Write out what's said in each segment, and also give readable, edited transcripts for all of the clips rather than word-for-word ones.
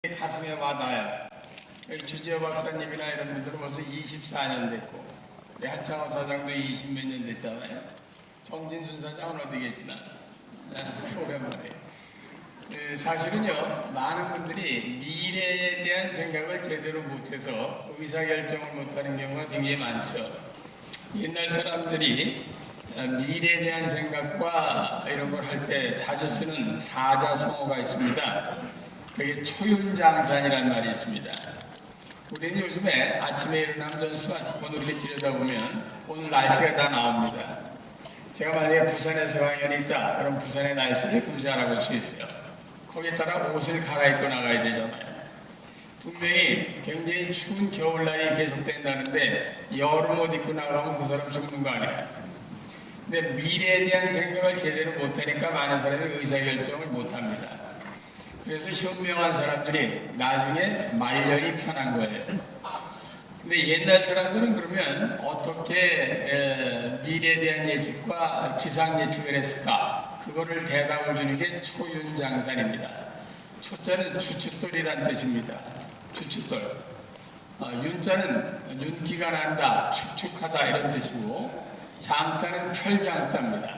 가슴에 와닿아요. 주지호 박사님이나 이런 분들은 벌써 24년 됐고, 우리 한창호 사장도 20몇 년 됐잖아요. 정진순 사장은 어디 계시나? 오랜만에. 사실은요, 많은 분들이 미래에 대한 생각을 제대로 못해서 의사결정을 못하는 경우가 굉장히 많죠. 옛날 사람들이 미래에 대한 생각과 이런 걸 할 때 자주 쓰는 사자성어가 있습니다. 그게 초윤장산이라는 말이 있습니다. 우리는 요즘에 아침에 일어나면 전 스마트폰으로 이렇게 들여다보면 오늘 날씨가 다 나옵니다. 제가 만약에 부산에서 강연이 있다, 그럼 부산의 날씨를 금세 알아볼 수 있어요. 거기에 따라 옷을 갈아입고 나가야 되잖아요. 분명히 굉장히 추운 겨울날이 계속된다는데 여름 옷 입고 나가면 그 사람 죽는 거 아니에요. 근데 미래에 대한 생각을 제대로 못하니까 많은 사람이 의사결정을 못합니다. 그래서 현명한 사람들이 나중에 말년이 편한 거예요. 근데 옛날 사람들은 그러면 어떻게 미래에 대한 예측과 기상 예측을 했을까? 그거를 대답을 주는 게 초윤장산입니다. 초자는 주춧돌이란 뜻입니다. 주춧돌. 윤자는 윤기가 난다, 축축하다 이런 뜻이고, 장자는 펼장자입니다.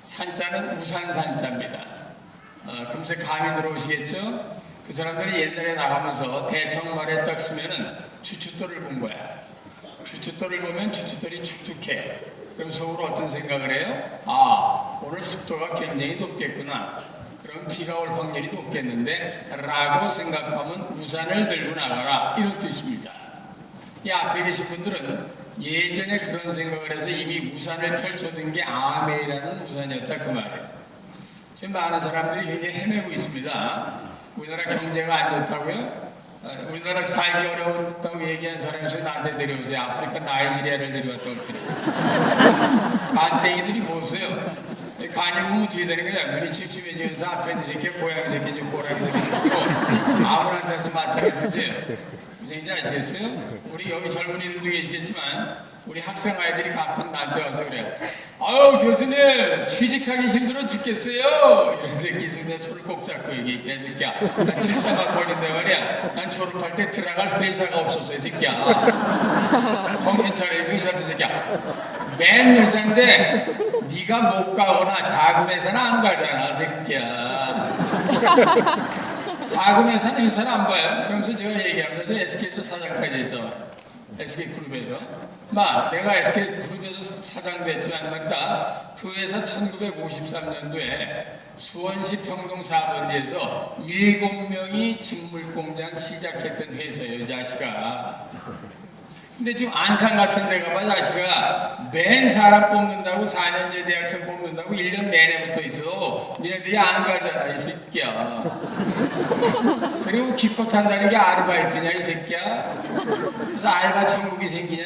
산자는 우산산자입니다. 금세 감이 들어오시겠죠? 그 사람들이 옛날에 나가면서 대청말에 딱 쓰면은 주춧돌을 본 거야. 주춧돌을 보면 주춧돌이 축축해. 그럼 속으로 어떤 생각을 해요? 아, 오늘 습도가 굉장히 높겠구나. 그럼 비가 올 확률이 높겠는데? 라고 생각하면 우산을 들고 나가라. 이런 뜻입니다. 이 앞에 계신 분들은 예전에 그런 생각을 해서 이미 우산을 펼쳐둔 게 아메이라는 우산이었다 그 말이에요. 지금 많은 사람들이 굉장히 헤매고 있습니다. 우리나라 경제가 안 좋다고요? 우리나라 살기 어려웠다고 얘기한 사람이 있어요. 나한테 데려오세요. 아프리카 나이지리아를 데려왔다 올 테니까. 간땡이들이 보세요. 간이 보면 어떻게 되는 거야? 눈이 침침해지면서 앞에 있는 새끼 고양이 새끼인지 꼬라기 새끼인지 아무한테서 마찬가지예요. 무슨 얘기인지 아시겠어요? 우리 여기 젊은이들도 계시겠지만 우리 학생 아이들이 가끔 나한테 와서 그래요. 아유 교수님 취직하기 힘들어 죽겠어요. 이런 새끼 있으면 내 손을 꼭 잡고 얘기해. 개새끼야 난 7사만 걸린단 말이야. 난 졸업할 때 들어갈 회사가 없었어 이 새끼야. 정신 차려 이 회사 새끼야. 맨 회사인데 네가 못 가거나 작은 회사는 안 가잖아 새끼야. 작은 회사는 회사는 안 봐요. 그러면서 제가 얘기합니다. 저 SK에서 사장까지 해서 SK그룹에서 내가 SK그룹에서 사장 됐지만 말이다. 그 회사 1953년도에 수원시 평동 4번지에서 7명이 직물공장 시작했던 회사예요. 이 자식아. 근데 지금 안산 같은 데 가봐 자식아 맨 사람 뽑는다고 4년제 대학생 뽑는다고 1년 내내 붙어 있어. 니네들이 안 가잖아 이 새끼야. 그리고 기껏 한다는 게 아르바이트냐 이 새끼야. 그래서 알바 천국이 생기냐.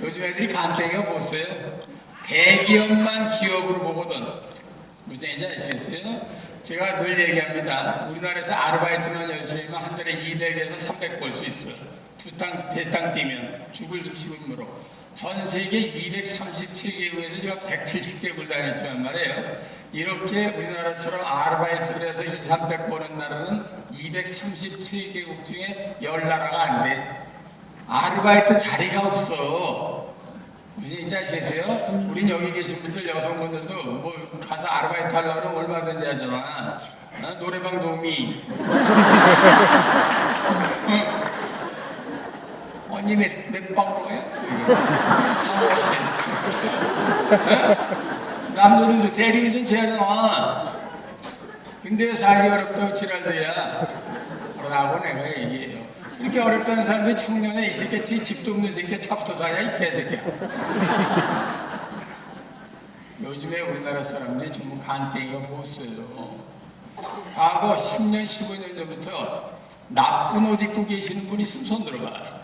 요즘 애들이 간땡이가 보세요. 대기업만 기업으로 보거든. 무슨 얘기인지 아시겠어요? 제가 늘 얘기합니다. 우리나라에서 아르바이트만 열심히 하면 한 달에 200에서 300 벌 수 있어요. 대탕 뛰면 죽을 지금으로. 전 세계 237개국에서 제가 170개국을 다녔지만 말이에요. 이렇게 우리나라처럼 아르바이트를 해서 200, 300 버는 나라는 237개국 중에 10나라가 안 돼. 아르바이트 자리가 없어. 무슨 얘기인지 아시겠어요? 우린 여기 계신 분들 여성분들도 뭐 가서 아르바이트 하려고 하면 얼마든지 하잖아. 노래방 도우미. 언니 몇 방으로 해요? 3%. 남자들도 대리운전 제하잖아. 근데 왜 살기 어렵다고 지랄들이야? 라고 내가 얘기해요. 그렇게 어렵다는 사람들이 청년에 이 새끼 집도 없는 새끼 차부터 사냐 이 개새끼야. 요즘에 우리나라 사람들이 전부 간땡이가 보았어요. 과거 10년 15년 전부터 나쁜 옷 입고 계시는 분이 있으면 손 들어봐.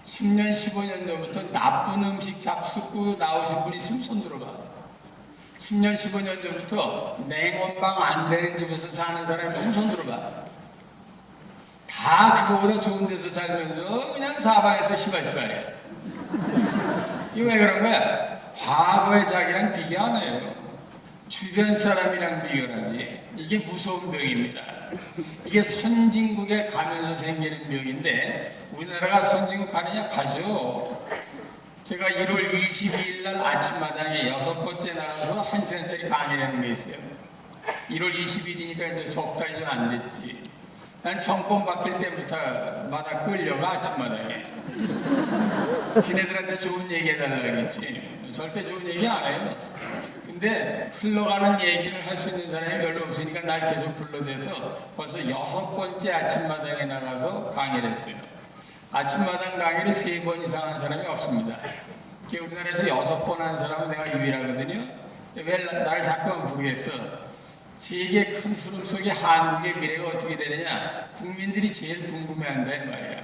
10년 15년 전부터 나쁜 음식 잡수고 나오신 분이 있으면 손 들어봐. 10년 15년 전부터 냉온방 안 되는 집에서 사는 사람이 있으면 손 들어봐. 다 그거보다 좋은 데서 살면서 그냥 사방에서 시발시발해. 이거 왜 그런 거야? 과거의 자기랑 비교 안 해요. 주변 사람이랑 비교하지. 이게 무서운 병입니다. 이게 선진국에 가면서 생기는 병인데 우리나라가 선진국 가느냐? 가죠. 제가 1월 22일 날 아침마당에 6번째 나가서 1시간짜리 강의를 하는 게 있어요. 1월 20일이니까 이제 석 달이 좀 안 됐지. 난 정권 바뀔 때부터 마다 끌려가 아침마당에. 지네들한테 좋은 얘기 해달라고 했지. 절대 좋은 얘기 안 해요. 근데 흘러가는 얘기를 할 수 있는 사람이 별로 없으니까 날 계속 불러대서 벌써 6번째 아침마당에 나가서 강의를 했어요. 아침마당 강의를 3번 이상 한 사람이 없습니다. 우리나라에서 6번 한 사람은 내가 유일하거든요. 왜 나를 자꾸만 부르겠어? 세계 큰 흐름 속에 한국의 미래가 어떻게 되느냐? 국민들이 제일 궁금해한다는 말이야.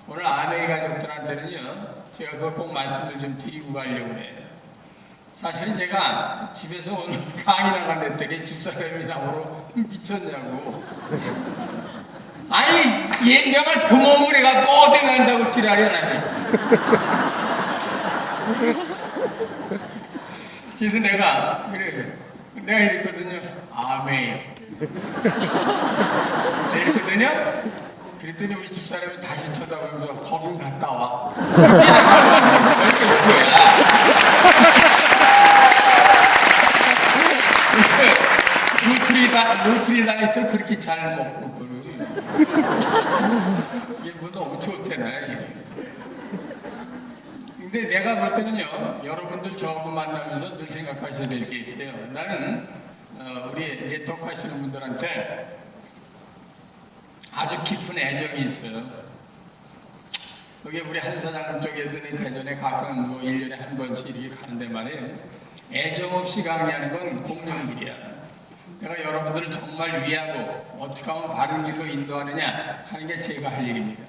오늘 아메이 가족들한테는요, 제가 그걸 꼭 말씀을 좀 드리고 가려고 그래요. 사실은 제가 집에서 오늘 강의 나간댔더니 집사람이 나보러 미쳤냐고. 아니, 얘명을 그 몸을 해가 어디 간다고 지랄이 나네. 그래서 내가 이랬거든요. 아멘. 이랬거든요. 그랬더니 우리 집사람이 다시 쳐다보면서 거긴 갔다 와. 루트리다이트 그렇게 잘 먹고 그러지. 이게 뭐 너무 좋대나 이게. 근데 내가 볼 때는요, 여러분들 저하고 만나면서 늘 생각하셔야 될 게 있어요. 나는 우리 네트워크 하시는 분들한테 아주 깊은 애정이 있어요. 여기 우리 한 사장님 쪽에도 대전에 가끔 뭐 1년에 한 번씩 이렇게 가는데 말이에요. 애정 없이 강의하는 건 공룡들이야. 내가 여러분들을 정말 위하고 어떻게 하면 바른 길로 인도하느냐 하는 게 제가 할 일입니다.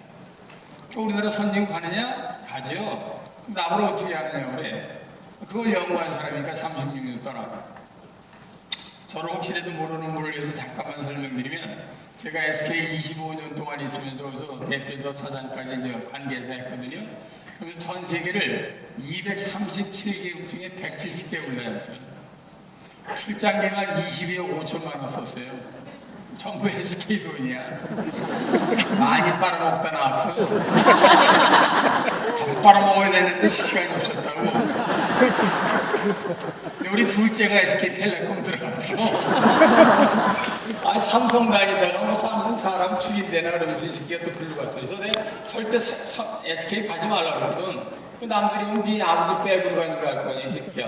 우리나라 선진국 가느냐? 가죠. 나보러 어떻게 하느냐 그래. 그걸 연구한 사람이니까 36년 떠나고. 저를 혹시라도 모르는 분을 위해서 잠깐만 설명드리면 제가 SK 25년 동안 있으면서 대표이사 사장까지 이제 관계사 했거든요. 그래서 전 세계를 237개국 중에 170개 올라갔어요. 출장비만 22억 5천만 원 썼어요. 전부 SK 돈이야. 많이 빨아먹다 나왔어. 더 빨아먹어야 되는데 시간이 없었다고. 우리 둘째가 SK텔레콤 들어갔어. 아, 삼성 다니다가 뭐 삼성 사람 죽인대나 그러면서 이 새끼가 또 글로 갔어. 그래서 내가 절대 SK 가지 말라고 그러거든. 남들이 오면 네 아버지 백으로 가는 줄 알 거야, 이 새끼야.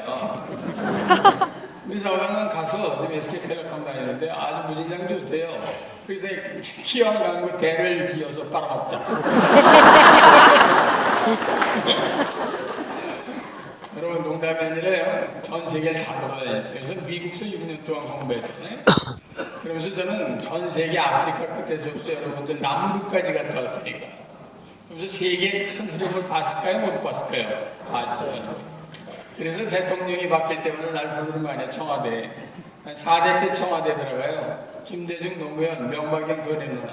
근데 저는 가서 지금 SK텔레콤 다니는데 아주 무진장 좋대요. 그래서 기왕 가고 대를 이어서 빨아먹자. 여러분 농담이 아니라요. 전 세계를 다 돌아다녔어요. 그래서 미국에서 6년 동안 공부했잖아요. 그러면서 저는 전 세계 아프리카 끝에서부터 여러분들 남극까지 갔다 왔으니까. 그러면서 세계의 큰 흐름을 봤을까요? 못 봤을까요? 봤죠. 그래서 대통령이 바뀔 때마다 날 부르는 거 아니야, 청와대. 4대째 청와대 들어가요. 김대중, 노무현, 명박영 그거 내놓나.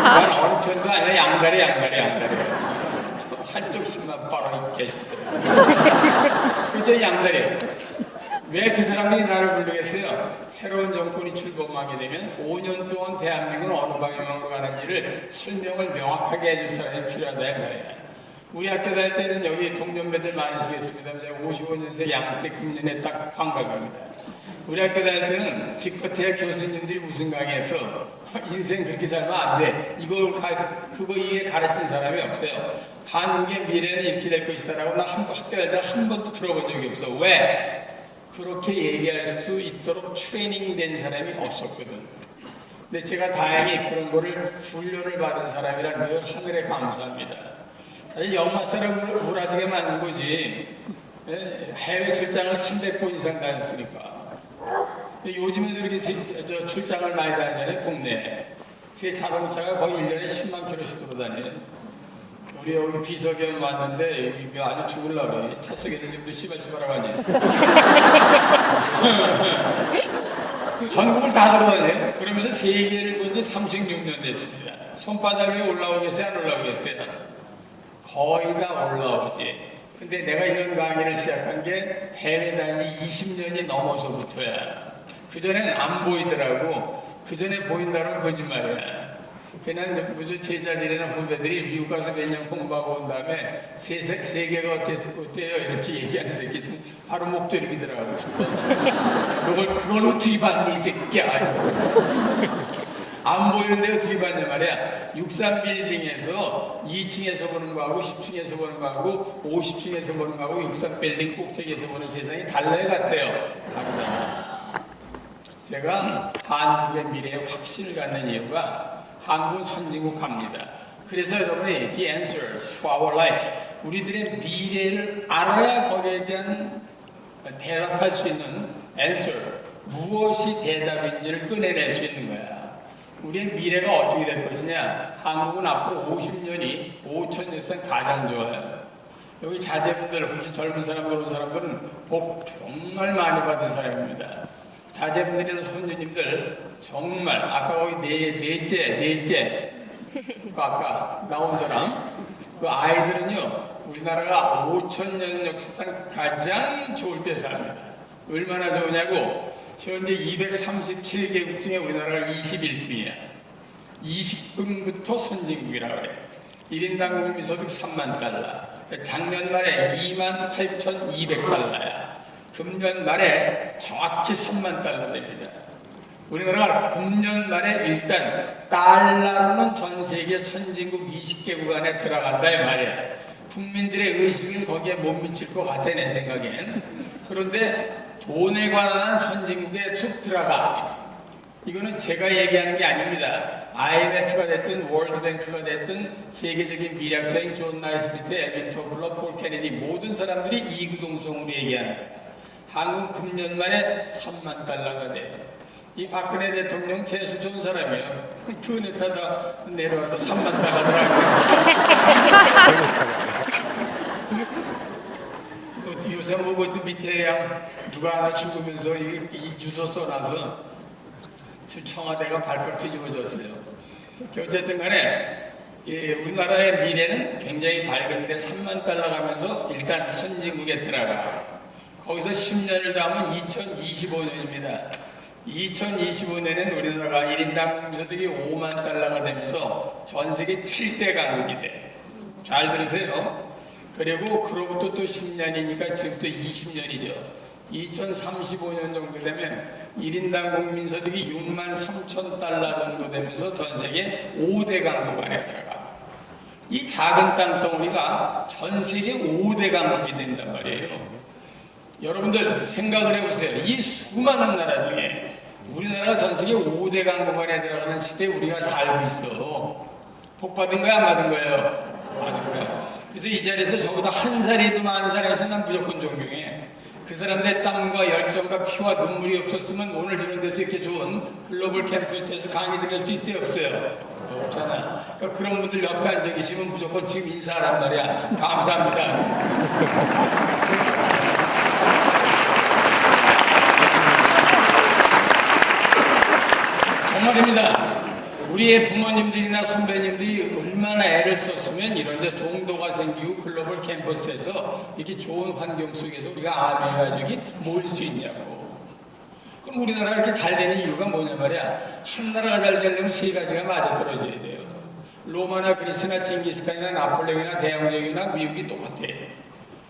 난 어느 편도 아니야, 양다리. 한쪽씩만 빨아 계시더라고요. 그저 양다리. 왜 그 사람들이 나를 부르겠어요? 새로운 정권이 출범하게 되면 5년 동안 대한민국은 어느 방향으로 가는지를 설명을 명확하게 해줄 사람이 필요하다 이 말이야. 우리 학교 다닐 때는 여기 동년배들 많으시겠습니다. 55년생 양태 금년에 딱 환갑입니다. 우리 학교 다닐 때는 기껏해야 교수님들이 무슨 강의해서 인생 그렇게 살면 안 돼. 그거 이해 가르친 사람이 없어요. 한국의 미래는 이렇게 될 것이다라고 나 학교 다닐 때 한 번도 들어본 적이 없어. 왜? 그렇게 얘기할 수 있도록 트레이닝된 사람이 없었거든. 근데 제가 다행히 그런 거를 훈련을 받은 사람이라 늘 하늘에 감사합니다. 사실 역마 사람을 우울하게 만든 거지. 해외 출장을 300번 이상 다녔으니까. 요즘에도 이렇게 출장을 많이 다니잖아요, 국내에. 제 자동차가 거의 1년에 10만 킬로씩 돌아다녀요. 우리 여기 비서겸 왔는데 여기 아주 죽을라 그래. 차석에서 지금도 씨발씨발하고 앉아있어. 전국을 다 돌아다녀요. 그러면서 세계를 본 지 36년 됐습니다. 손바닥 위에 올라오겠어요? 안 올라오겠어요? 거의 다 올라오지. 근데 내가 이런 강의를 시작한 게 해외 다닌 지 20년이 넘어서부터야. 그전엔 안 보이더라고. 그전에 보인다는 거짓말이야. 그냥 무슨 제자들이나 후배들이 미국 가서 몇 년 공부하고 온 다음에 세계가 어때요? 이렇게 얘기하는 새끼 있으면 바로 목 조리기더라고. 그걸 어떻게 봤니 이 새끼야. 안 보이는데 어떻게 봤냐 말이야. 63빌딩에서 2층에서 보는 거하고 10층에서 보는 거하고 50층에서 보는 거하고 63빌딩 꼭대기에서 보는 세상이 달라요 같아요. 다르잖아. 제가 한국의 미래에 확신을 갖는 이유가 한국은 선진국 갑니다. 그래서 여러분이 the answers for our life, 우리들의 미래를 알아야 거기에 대한 대답할 수 있는 answer, 무엇이 대답인지를 꺼내낼 수 있는 거야. 우리의 미래가 어떻게 될 것이냐. 한국은 앞으로 50년이 5천 일상 가장 좋아요. 여기 자제분들, 혹시 젊은 사람들 온 사람들은 복 정말 많이 받은 사람입니다. 자제분들이나 손주님들 정말 아까 거기 넷째 아까 나온 사람 그 아이들은요 우리나라가 5천 년 역사상 가장 좋을 때 삽니다. 얼마나 좋으냐고. 현재 237개국 중에 우리나라가 21등이야. 20등부터 선진국이라고 그래. 1인당 국민소득 3만 달러. 작년 말에 28,200달러야. 금년 말에 정확히 3만 달러 됩니다. 우리나라가 금년 말에 일단 달러로는 전 세계 선진국 20개국 안에 들어간다 이 말이야. 국민들의 의식은 거기에 못 미칠 것 같아 내 생각엔. 그런데 돈에 관한 선진국에 쭉 들어가. 이거는 제가 얘기하는 게 아닙니다. IMF가 됐든 월드뱅크가 됐든 세계적인 미래학자인 존 나이스미트, 엘빈 토블러, 폴 케네디 모든 사람들이 이구동성으로 얘기하는 거예요. 한국 금년 말에 3만 달러가 돼요. 이 박근혜 대통령 재수 좋은 사람이에요. 그 타다 내려와서 3만 달러더라고요. 요새 뭐 밑에 양 누가 하나 죽으면서 이 유서 써놔서 지금 청와대가 발칵 뒤집어졌어요. 어쨌든 간에 우리나라의 미래는 굉장히 밝은데 3만 달러 가면서 일단 선진국에 들어가. 거기서 10년을 더하면 2025년입니다. 2025년엔 우리나라가 1인당 국민소득이 5만 달러가 되면서 전 세계 7대 강국이 돼. 잘 들으세요. 그리고 그로부터 또 10년이니까 지금부터 20년이죠. 2035년 정도 되면 1인당 국민소득이 6만 3천 달러 정도 되면서 전 세계 5대 강국 안에 들어가. 이 작은 땅덩어리가 전 세계 5대 강국이 된단 말이에요. 여러분들 생각을 해보세요. 이 수많은 나라 중에 우리나라가 전 세계 5대 강국 안에 들어가는 시대에 우리가 살고 있어. 복 받은 거야 안 받은 거예요? 받은 거야. 그래서 이 자리에서 적어도 한 살이도 많은 사람에서 난 무조건 존경해. 그 사람들의 땀과 열정과 피와 눈물이 없었으면 오늘 이런 데서 이렇게 좋은 글로벌 캠퍼스에서 강의 들을 수 있어요 없어요? 없잖아. 그러니까 그런 분들 옆에 앉아 계시면 무조건 지금 인사하란 말이야. 감사합니다. 정말입니다. 우리의 부모님들이나 선배님들이 얼마나 애를 썼으면 이런 데 송도가 생기고 글로벌 캠퍼스에서 이렇게 좋은 환경 속에서 우리가 아메 가족이 모일 수 있냐고. 그럼 우리나라가 이렇게 잘 되는 이유가 뭐냐 말이야. 한 나라가 잘 되려면 세 가지가 맞아떨어져야 돼요. 로마나 그리스나 징기스칸이나 나폴레옹이나 대영정이나 미국이 똑같아.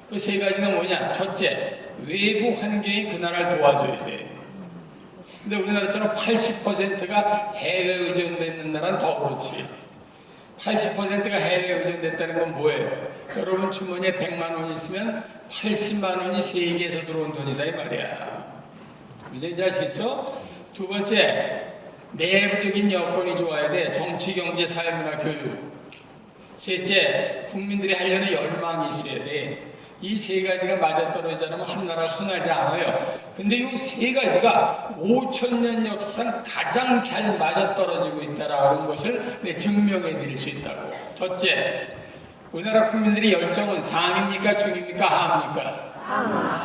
그 세 가지가 뭐냐. 첫째, 외부 환경이 그 나라를 도와줘야 돼. 근데 우리나라처럼 80%가 해외 의존되는 나라는 더 그렇지. 80%가 해외 의존됐다는 건 뭐예요? 여러분 주머니에 100만 원 있으면 80만 원이 세계에서 들어온 돈이다 이 말이야. 이제 아시죠? 두 번째, 내부적인 여건이 좋아야 돼. 정치, 경제, 사회, 문화, 교육. 셋째, 국민들이 하려는 열망이 있어야 돼. 이 세 가지가 맞아떨어지지 않으면 한 나라가 흥하지 않아요. 근데 이 세 가지가 5천년 역사상 가장 잘 맞아떨어지고 있다라는 것을 증명해 드릴 수 있다고. 첫째, 우리나라 국민들의 열정은 상입니까? 중입니까? 하입니까?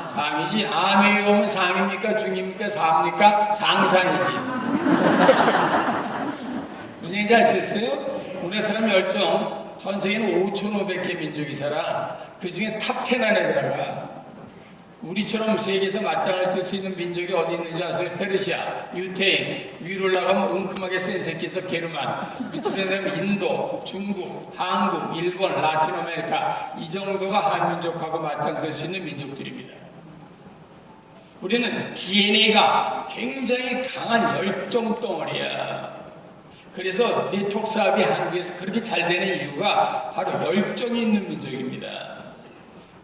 상이지. 암에 오면 상입니까? 중입니까? 사입니까? 상상이지. 무슨 얘기인지 아시겠어요? 우리나라 사람 열정 전 세계는 5,500개 민족이 살아. 그 중에 탑10 안에 들어가. 우리처럼 세계에서 맞짱을 뜰 수 있는 민족이 어디 있는지 아세요? 페르시아, 유태인, 위로 올라가면 은큼하게 센 새끼에서 게르만, 밑으로 내려면 인도, 중국, 한국, 일본, 라틴 아메리카, 이 정도가 한민족하고 맞짱 뜰 수 있는 민족들입니다. 우리는 DNA가 굉장히 강한 열정 덩어리야. 그래서 네트워크 사업이 한국에서 그렇게 잘 되는 이유가 바로 열정이 있는 민족입니다.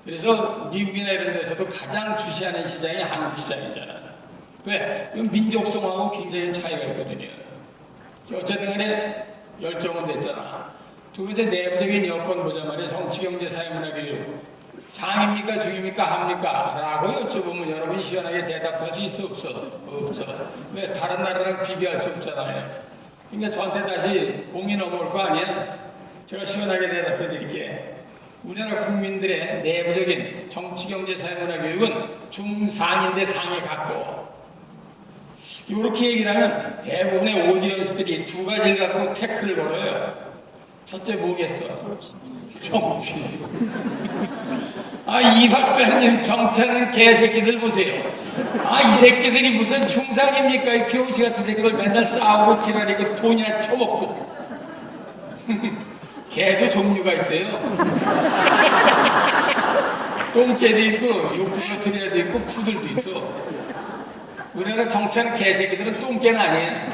그래서 미국이나 이런 데서도 가장 주시하는 시장이 한국 시장이잖아. 왜? 이건 민족성하고 굉장히 차이가 있거든요. 어쨌든 간에 열정은 됐잖아. 두 번째 내부적인 여건 보자 말이야. 정치, 경제, 사회, 문화, 교육. 상입니까? 중입니까? 합니까? 라고 여쭤보면 여러분이 시원하게 대답할 수 있어? 없어? 없어. 왜? 다른 나라랑 비교할 수 없잖아요. 그러니까 저한테 다시 공이 넘어올 거 아니야? 제가 시원하게 대답해 드릴게. 우리나라 국민들의 내부적인 정치, 경제, 사회, 문화, 교육은 중상인데 상에 갖고 이렇게 얘기를 하면 대부분의 오디언스들이 두 가지를 갖고 태클을 걸어요. 첫째 뭐겠어? 정치. 이 박사님 정치하는 개새끼들 보세요. 이 새끼들이 무슨 중상입니까? 이 교시 같은 새끼들 맨날 싸우고 지랄이고 돈이나 쳐먹고. 개도 종류가 있어요. 똥개도 있고 요크셔트리아도 있고 푸들도 있어. 우리나라 정치하는 개새끼들은 똥개는 아니에요.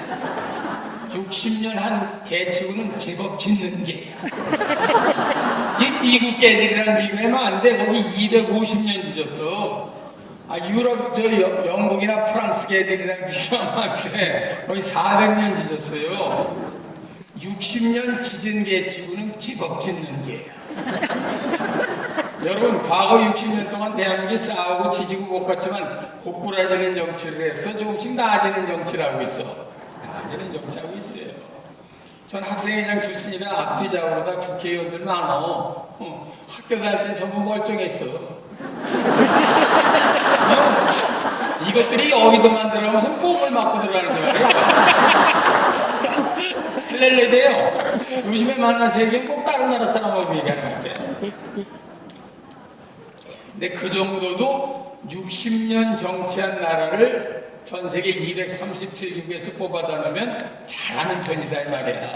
60년 한 개치고는 제법 짖는 개야. 이 미국 개들이랑 비교하면 안 돼. 거기 250년 뒤졌어. 유럽, 영국이나 프랑스 개들이랑 비교하면 안 돼. 거기 400년 뒤졌어요. 60년 짖은 개치고는 제법 짖는 개야. 여러분, 과거 60년 동안 대한민국이 싸우고 짖고 못 갔지만 고꾸라지는 정치를 해서 조금씩 나아지는 정치를 하고 있어. 나아지는 정치하고 있어요. 전 학생회장 출신이라 앞뒤 좌우로다 국회의원들 많어. 학교 다닐 땐 전부 멀쩡했어. 이것들이 여기도만 들어가면서 뽕을 맞고 들어가는 거야. 헬렐레대요. 요즘에 만나서 얘기하면 꼭 다른 나라 사람하고 얘기하는 것 같아. 근데 그 정도도 60년 정치한 나라를 전 세계 237개국에서 뽑아다 놓으면 잘하는 편이다 이 말이야.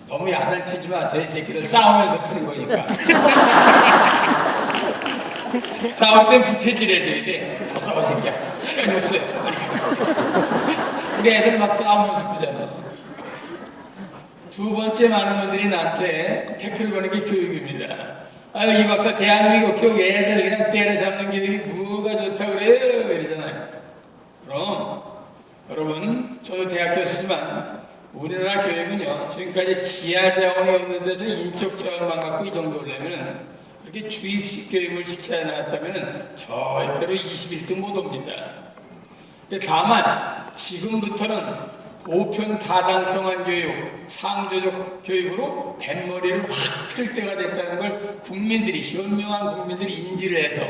너무 야단치지 마세요. 이 새끼들 싸우면서 푸는 거니까. 싸울 땐 부채질해줘야 돼. 더 싸워 새끼야. 시간이 없어요. 빨리 가자. 우리 애들 막 싸우면서 푸잖아. 두 번째 많은 분들이 나한테 태클 거는 게 교육입니다. 이 박사 대한민국 교육 애들 그냥 때려잡는 교육이 뭐가 좋다고 그래요? 이러잖아요. 그럼 여러분, 저도 대학 교수지만 우리나라 교육은요, 지금까지 지하 자원이 없는 데서 인적 자원만 갖고 이 정도 오려면 그렇게 주입식 교육을 시켜야 나왔다면 절대로 21등 못 옵니다. 근데 다만 지금부터는 보편 다당성한 교육, 창조적 교육으로 뱃머리를 확 틀 때가 됐다는 걸 국민들이, 현명한 국민들이 인지를 해서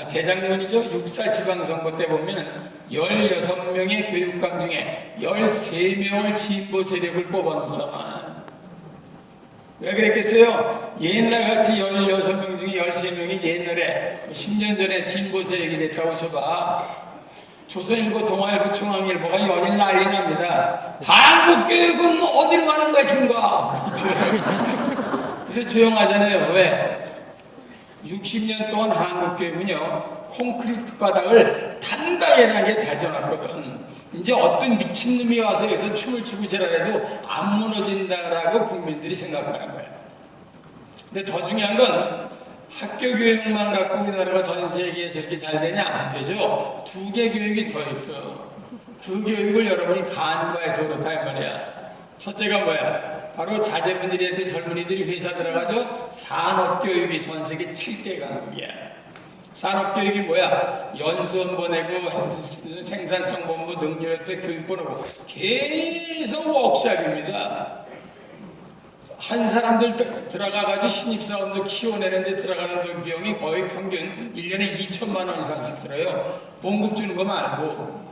재작년이죠. 6.4 지방선거 때 보면 16명의 교육감 중에 13명을 진보 세력을 뽑아놓잖아. 왜 그랬겠어요? 옛날같이 16명 중에 13명이 옛날에 10년 전에 진보 세력이 됐다고 쳐봐. 조선일보, 동아일보, 중앙일보가 연일 난리 납니다. 한국 교육은 어디로 가는 것인가? 그래서 조용하잖아요. 왜? 60년 동안 한국 교육은요, 콘크리트 바닥을 단단하게 다져놨거든. 이제 어떤 미친놈이 와서 여기서 춤을 추고 지랄해도 안 무너진다라고 국민들이 생각하는 거야. 근데 더 중요한 건 학교 교육만 갖고 우리나라가 전 세계에서 이렇게 잘 되냐? 안 되죠. 두 개 교육이 더 있어. 그 교육을 여러분이 간과해서 그렇다 이 말이야. 첫째가 뭐야? 바로 자제분들한테 젊은이들이 회사 들어가죠. 산업교육이 전 세계 7대 강국이야. 산업교육이 뭐야? 연수원 보내고 생산성본부 능률협회 교육 보내고 계속 워크샵입니다. 한 사람들 들어가가지고 신입사원들 키워내는데 들어가는 비용이 거의 평균 1년에 2천만 원 이상씩 들어요. 봉급 주는 거 말고.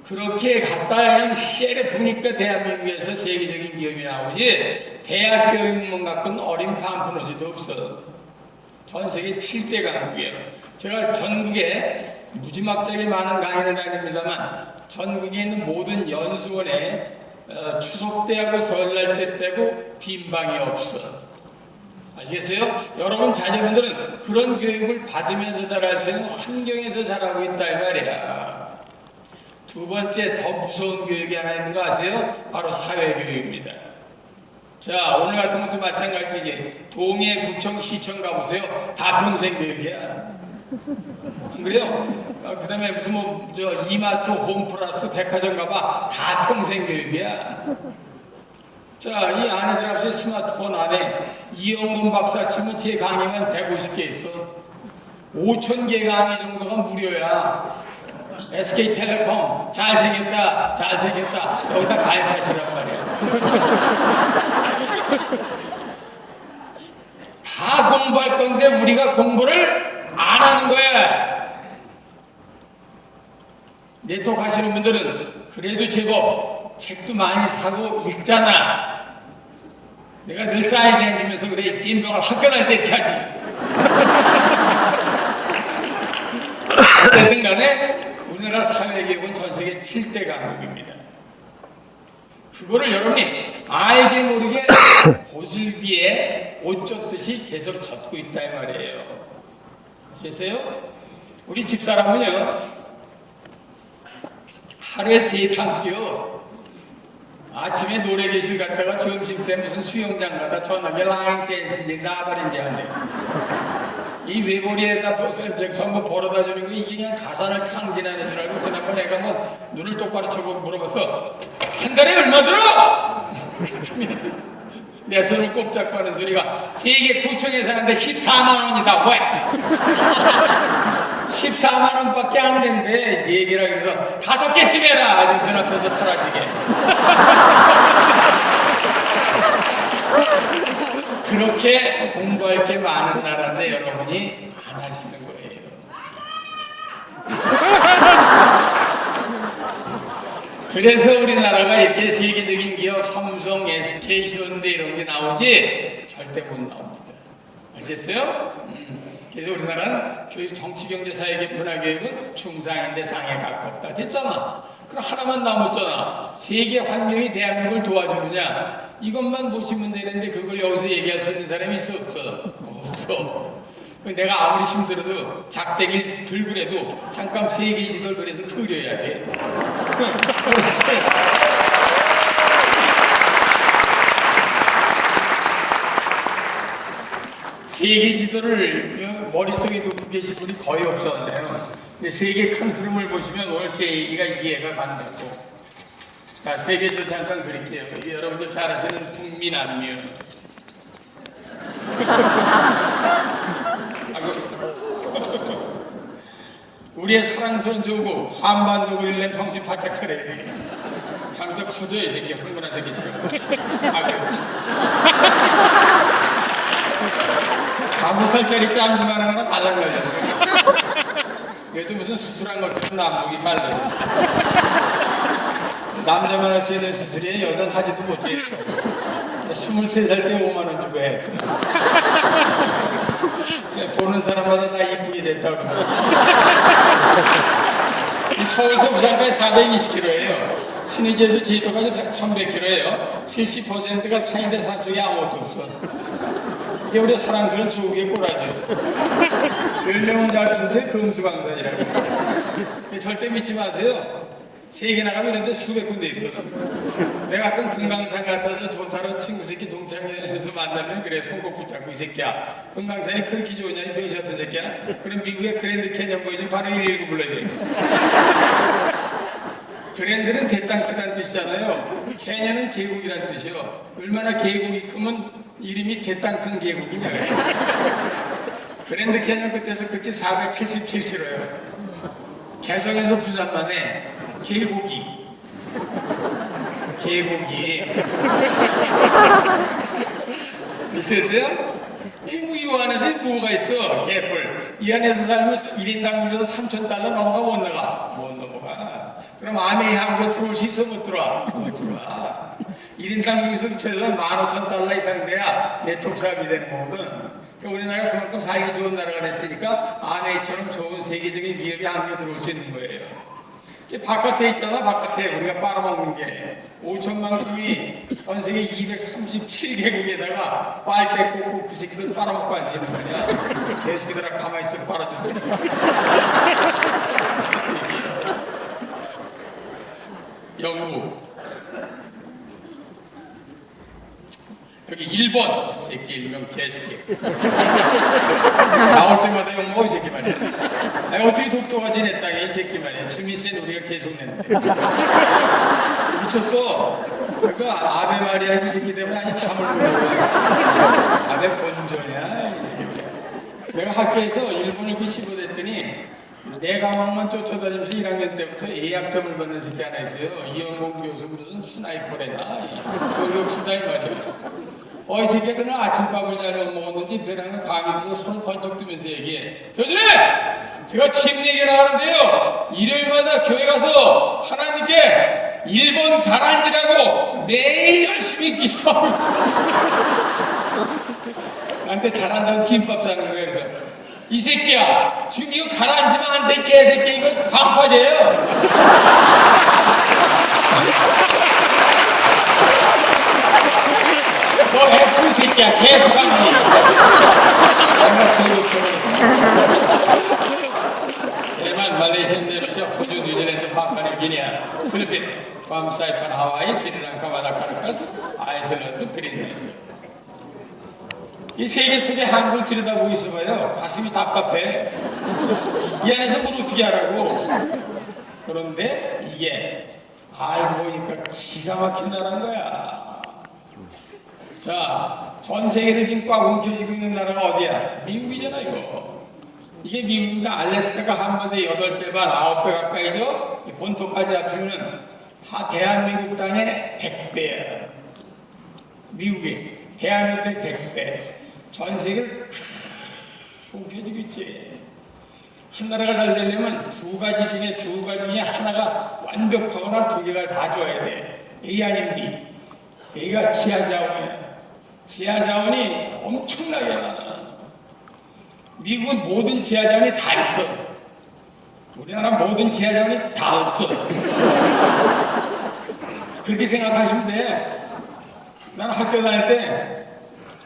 그렇게 갖다 그냥 쉐를 보니까 대한민국에서 세계적인 기업이 나오지 대학 교육만 갖고는 어린 팜프노지도 없어. 전 세계 7대 강국이에요. 제가 전국에 무지막지하게 많은 강의를 다닙니다만 전국에 있는 모든 연수원에 추석 때하고 설날 때 빼고 빈 방이 없어. 아시겠어요? 여러분 자제분들은 그런 교육을 받으면서 자랄 수 있는 환경에서 자라고 있다 이 말이야. 두 번째 더 무서운 교육이 하나 있는 거 아세요? 바로 사회교육입니다. 자, 오늘 같은 것도 마찬가지지. 동해, 구청, 시청 가보세요. 다 평생 교육이야. 안 그래요? 그 다음에 무슨 이마트, 홈플러스, 백화점 가봐. 다 평생 교육이야. 자, 이 안에 들어가서 스마트폰 안에 이영돈 박사 치면 제 강의만 150개 있어. 5,000개 강의 정도가 무료야. SK텔레콤 잘생겼다 여기다 가입하시란 말이야. 다 공부할 건데 우리가 공부를 안 하는 거야. 네트워크 하시는 분들은 그래도 제법 책도 많이 사고 읽잖아. 내가 늘 사이드 해주면서 그래, 김병을 학교 다닐 때 이렇게 하지. 어쨌든 간에 우리나라 사회교육은 전 세계 7대 강국입니다. 그거를 여러분이 알게 모르게 보슬비에 옷 젖듯이 계속 젖고 있다 이 말이에요. 아시겠어요? 우리 집사람은요 하루에 3탕 뛰어. 아침에 노래교실 갔다가 점심때 무슨 수영장 갔다 저녁에 라인 댄스인지 나발인지 한대. 이 외벌이에다 전부 벌어다 주는 거 이게 그냥 가산을 탕진하는 줄 알고 지난번 애가 뭐 눈을 똑바로 쳐고 물어봤어. 한 달에 얼마 들어? 내 손을 꼭 잡고 하는 소리가 세계 구청에 사는데 14만 원이다. 왜? 14만 원밖에 안 된대. 얘기라 그래서 5개쯤 해라. 눈앞에서 사라지게. 그렇게 공부할 게 많은 나라인데 여러분이 안 하시는 거예요. 그래서 우리나라가 이렇게 세계적인 기업 삼성, SK, 현대 이런 게 나오지 절대 못 나옵니다. 아셨어요? 그래서 우리나라는 교육, 정치, 경제, 사회, 문화 교육은 중상인데 상에 가깝다. 됐잖아. 그럼 하나만 남았잖아. 세계 환경이 대한민국을 도와주느냐? 이것만 보시면 되는데 그걸 여기서 얘기할 수 있는 사람이 있어 없어? 없어. 내가 아무리 힘들어도 작대기를 들고라도 잠깐 세계 지도를 그래서 그려야 돼. 세계 지도를 머릿속에 놓고 계신 분이 거의 없었네요. 근데 세계 큰 흐름을 보시면 오늘 제 얘기가 이해가 간다고. 자, 세계도 잠깐 그릴게요. 여러분들 잘 아시는 북미 남미. 우리의 사랑스러운 조국 한반도 그릴렘 정신 바짝 차려야 돼. 잠도 커져 이 새끼. 흥분한 새끼처럼. 그랬어. 5살짜리 짬주만 하나 달랑 걸렸어요. 요즘 무슨 수술한 것처럼 남북이 갈라요. 남자만 할 수 있는 수술이 여자는 하지도 못해요. 23살 때 5만 원 주고 했어요. 보는 사람마다 다 이쁘게 됐다고. 이 서울에서 부산까지 420km예요. 신의지에서 제주도까지 1100km예요. 70%가 산인데 산속에 아무것도 없어. 이게 우리 사랑스러운 조국의 꼴하죠. 별명은 잘 쓰세요. 금수강산이라고. 절대 믿지 마세요. 세계 나가면 이런데 수백 군데 있어. 내가 가끔 금강산 같아서 좋다는 친구 새끼 동창회에서 만나면 그래 손꼭 붙잡고 이 새끼야 금강산이 그렇게 좋으냐 이 병셔트 새끼야. 그럼 미국의 그랜드 캐년 보이지 바로 119 불러야 돼. 그랜드는 대땅 크다는 뜻이잖아요. 캐년은 계곡이란 뜻이요. 얼마나 계곡이 크면 이름이 대땅 큰 계곡이냐. 그랜드 캐년 끝에서 끝이 477km예요. 개성에서 부산만 해. 계곡이 있으세요? 이 안에서 뭐가 있어? 개뿔. 이 안에서 살면 1인당 물려서 $3,000 넘어가 못 넘어가. 그럼 아메이 한국에 들어올 수 있어 못 들어와? 못 들어와. 1인당 여기서 최소한 15,000달러 이상 돼야 네트워크 사업이 되는 거거든. 그러니까 우리나라가 그만큼 살기 좋은 나라가 됐으니까 아메이처럼 좋은 세계적인 기업이 한국에 들어올 수 있는 거예요. 바깥에 있잖아. 바깥에 우리가 빨아먹는 게 5천만 명이 전 세계 237개국에다가 빨대 꽂고 그 새끼들 빨아먹고 앉아있는 거 아니야. 개새끼들아 가만히 있어 빨아줄 테니까. 영국, 여기 일본, 새끼 일명 개새끼. 나올 때마다 욕먹어 이 새끼 말이야. 아니, 어떻게 독도가 내 땅에 이 새끼 말이야. 주민세는 우리가 계속 냈는데. 미쳤어. 그러니까 아베 말이야 이 새끼 때문에 아주 잠을 못 먹어. 아베 본전이야 이 새끼. 내가 학교에서 일본을 그 씹어댔더니 내 강황만 쫓아다니면서 1학년 때부터 예약점을 받는 새끼 하나 있어요. 이영공 교수 무슨 스나이퍼래나 저격수다 이 말이야. 이 새끼가 그날 아침밥을 잘못 먹었는지 배랑에 강의에서 손을 번쩍 뜨면서 얘기해. 교수님! 제가 침 얘기 나가는데요. 일요일마다 교회 가서 하나님께 일본 가라앉으라고 매일 열심히 기도하고 있어요. 나한테 잘한다고 김밥 사는 거예요. 그래서 이 새끼야, 지금 이거 가라앉으면 안 돼, 개새끼. 이거 방파제예요. 너 F 새끼야, 개수강이. 내가 제일 대만, 말레이시아, 인도네시아, 호주, 뉴질랜드, 파푸아 기니아, 필리핀, 괌, 사이판, 하와이, 스리랑카, 마다가스카르, 아이슬란드, 그린랜드. 이 세계 속에 한국을 들여다보고 있어봐요. 가슴이 답답해. 이 안에서 뭘 어떻게 하라고. 그런데 이게 알고 보니까 기가 막힌 나라인 거야. 자, 전 세계를 지금 꽉 움켜쥐고 있는 나라가 어디야? 미국이잖아 이거. 이게 미국인가 알래스카가 한반도에 8배 반, 9배 가까이죠? 본토까지 합치면 대한민국 땅의 100배야. 미국이 대한민국의 100배. 전 세계를 움켜쥐고 있지. 한 나라가 잘 되려면 두 가지 중에 하나가 완벽하거나 두 개가 다 좋아야 돼. A 아니면 B. A가 지하자원이야. 지하자원이 엄청나게 많아. 미국은 모든 지하자원이 다 있어. 우리나라 모든 지하자원이 다 없어. 그렇게 생각하시면 돼. 나는 학교 다닐 때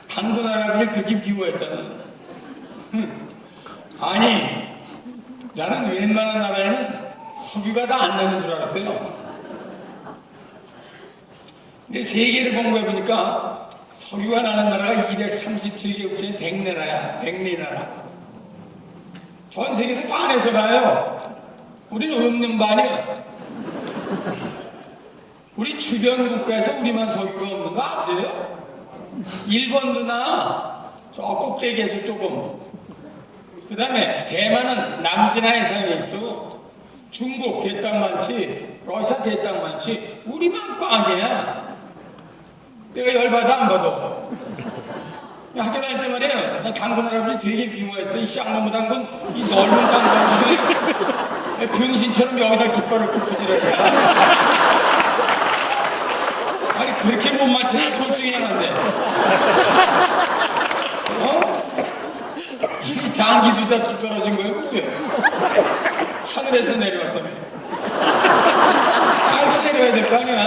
당군 할아버지를 그렇게 미워했잖아. 아니, 나는 웬만한 나라에는 석유가 다 안 나는 줄 알았어요. 근데 세계를 공부해보니까 석유가 나는 나라가 237개국 중에 100나라야. 100나라. 전 세계에서 반에서 나요. 우리는 없는 반이야. 우리 주변 국가에서 우리만 석유가 없는 거 아세요? 일본도 나. 저 꼭대기에서 조금. 그 다음에 대만은 남진아 해상에 있어. 중국 대땅 많지. 러시아 대땅 많지. 우리만 꽝이야. 내가 열받아 안 받아. 학교 다닐 때 말이야. 나 당군 할아버지 되게 미워했어. 이 쌍놈의 당군, 이 넓은 당군을 병신처럼 여기다 깃발을 꽂고 지랄이야. 아니 그렇게 못 맞추면 둘 중에 하나인데. 이 장기도 다 떨어진 거야 뭐야? 하늘에서 내려왔다며. 알고 내려야 될 거 아니야.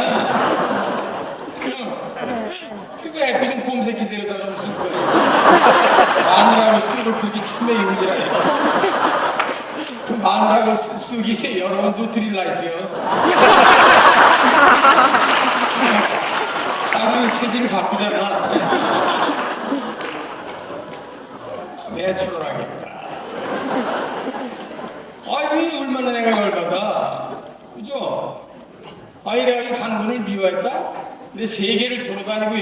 그거 애꿎은 곰새끼 데려다가 무슨 거야. 마늘하고 쑥을 그렇게 춤에 임질하네. 그 마늘하고 쑥이 여러분도 드릴라이트요. 사람의 체질을 바꾸잖아. 내추럴하겠다. 아이 얼마나 내가 열받아. 그죠? 이래가지고 당분을 미워했다? 근데 세계를 돌아다니고